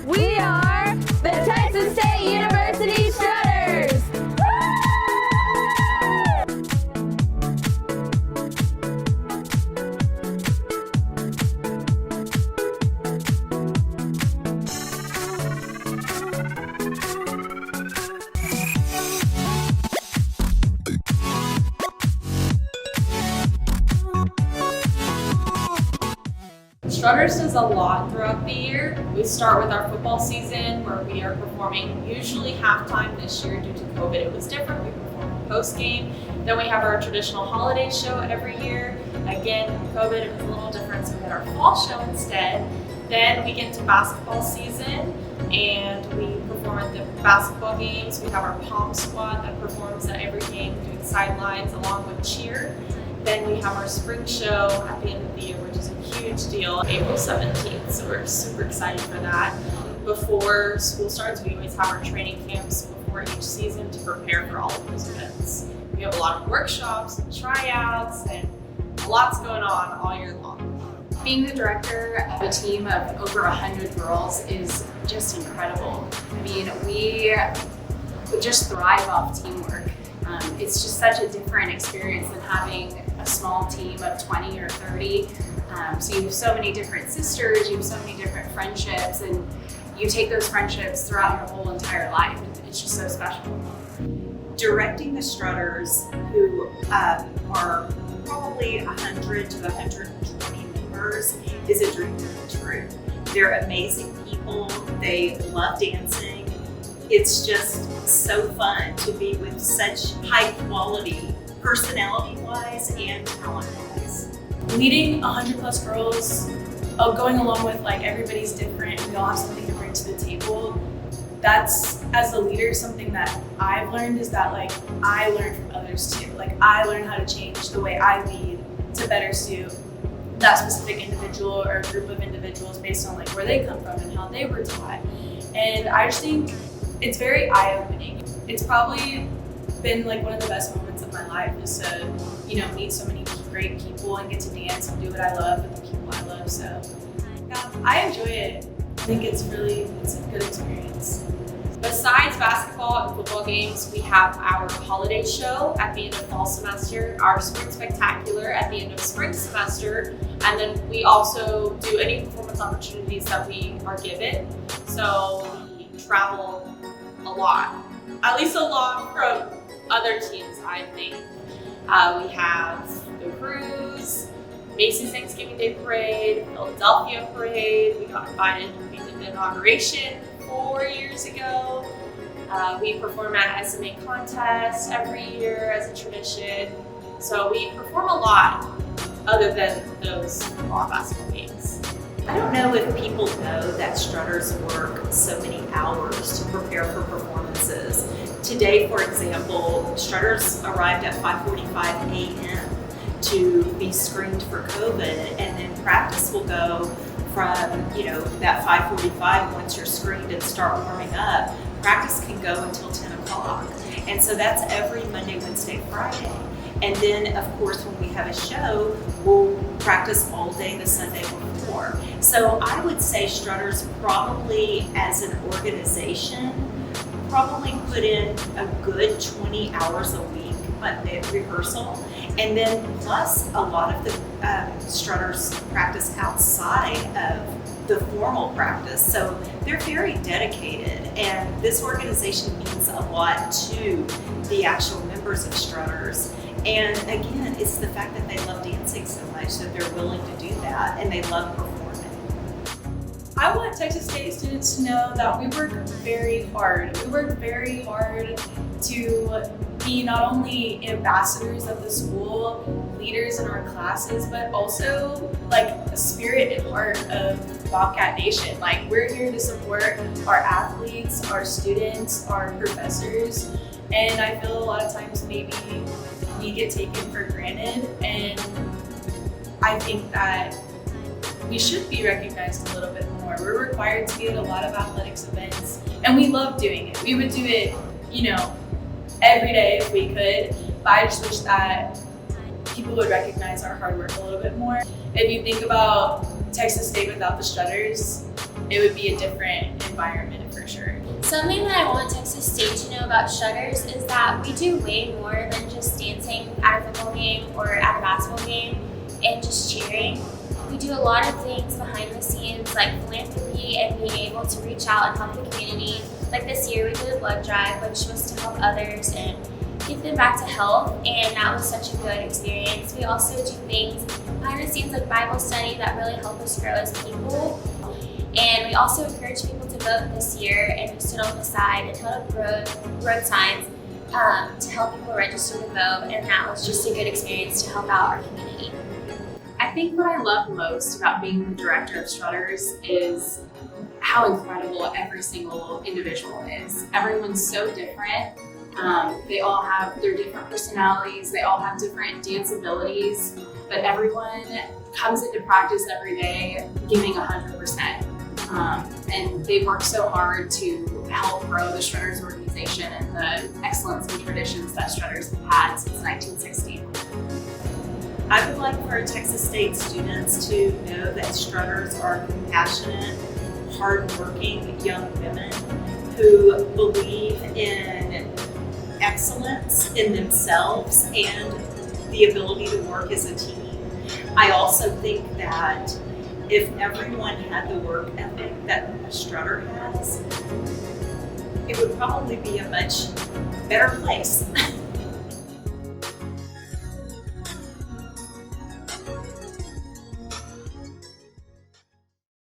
We are the Texas State University Strutters! Strutters does a lot throughout the year. We start with our football season where we are performing usually halftime. This year due to COVID it was different. We perform post game. Then we have our traditional holiday show every year. Again, COVID it was a little different, so we had our fall show instead. Then we get into basketball season and we perform at the basketball games. We have our pom squad that performs at every game doing sidelines along with cheer. Then we have our spring show at the end of the year, which is a huge deal, April 17th. So we're super excited for that. Before school starts, we always have our training camps before each season to prepare for all of those events. We have a lot of workshops and tryouts and lots going on all year long. Being the director of a team of over 100 girls is just incredible. I mean, we just thrive off teamwork. It's just such a different experience than having a small team of 20 or 30. So you have so many different sisters, you have so many different friendships, and you take those friendships throughout your whole entire life. It's just so special. Directing the Strutters, who are probably 100 to 120 members, is a dream come true. They're amazing people. They love dancing. It's just so fun to be with such high quality, personality-wise and talent-wise. Leading 100 plus girls, going along with like everybody's different, we all have something to bring to the table. That's, as a leader, something that I've learned is that like I learn from others too. Like I learn how to change the way I lead to better suit that specific individual or group of individuals based on like where they come from and how they were taught. And I just think it's very eye-opening. It's probably been like one of the best moments of my life is to, meet so many great people and get to dance and do what I love with the people I love. So yeah, I enjoy it. I think it's a good experience. Besides basketball and football games, we have our holiday show at the end of fall semester, our spring spectacular at the end of spring semester, and then we also do any performance opportunities that we are given. So we travel a lot, at least a lot from other teams, I think. We have the cruise, Macy's Thanksgiving Day Parade, Philadelphia Parade. We got invited, we did the inauguration 4 years ago. We perform at SMA contests every year as a tradition. So we perform a lot other than those football and basketball games. I don't know if people know that Strutters work so many hours to prepare for performances. Today, for example, Strutters arrived at 5:45 a.m. to be screened for COVID, and then practice will go from that 5:45 once you're screened and start warming up. Practice can go until 10 o'clock, and so that's every Monday, Wednesday, Friday. And then, of course, when we have a show, we'll practice all day the Sunday before. So I would say Strutters probably, as an organization, probably put in a good 20 hours a week at rehearsal. And then plus a lot of the Strutters practice outside of the formal practice. So they're very dedicated, and this organization means a lot to the actual members of Strutters. And again, it's the fact that they love dancing so much that they're willing to do that, and they love performing. I want Texas State students to know that we work very hard. We work very hard to be not only ambassadors of the school, leaders in our classes, but also like a spirit and heart of Bobcat Nation. Like we're here to support our athletes, our students, our professors, and I feel a lot of times maybe we get taken for granted, and I think that we should be recognized a little bit more. We're required to be at a lot of athletics events, and we love doing it. We would do it, every day if we could, but I just wish that people would recognize our hard work a little bit more. If you think about Texas State without the Strutters, it would be a different environment for sure. Something that I want Texas State to know about Strutters is that we do way more than just dancing at a football game or at a basketball game and just cheering. We do a lot of things behind the scenes like philanthropy and being able to reach out and help the community. Like this year we did a blood drive, which was to help others and get them back to health, and that was such a good experience. We also do things behind the scenes like Bible study that really help us grow as people. And we also encourage people to vote this year, and we stood on the side and held up road signs to help people register to vote, and that was just a good experience to help out our community. I think what I love most about being the director of Strutters is how incredible every single individual is. Everyone's so different. They all have their different personalities, they all have different dance abilities, but everyone comes into practice every day giving 100%. And they work so hard to help grow the Strutters organization and the excellence and traditions that Strutters have had since 1960. I would like for Texas State students to know that Strutters are compassionate, hardworking young women who believe in excellence in themselves and the ability to work as a team. I also think that if everyone had the work ethic that a Strutter has, it would probably be a much better place.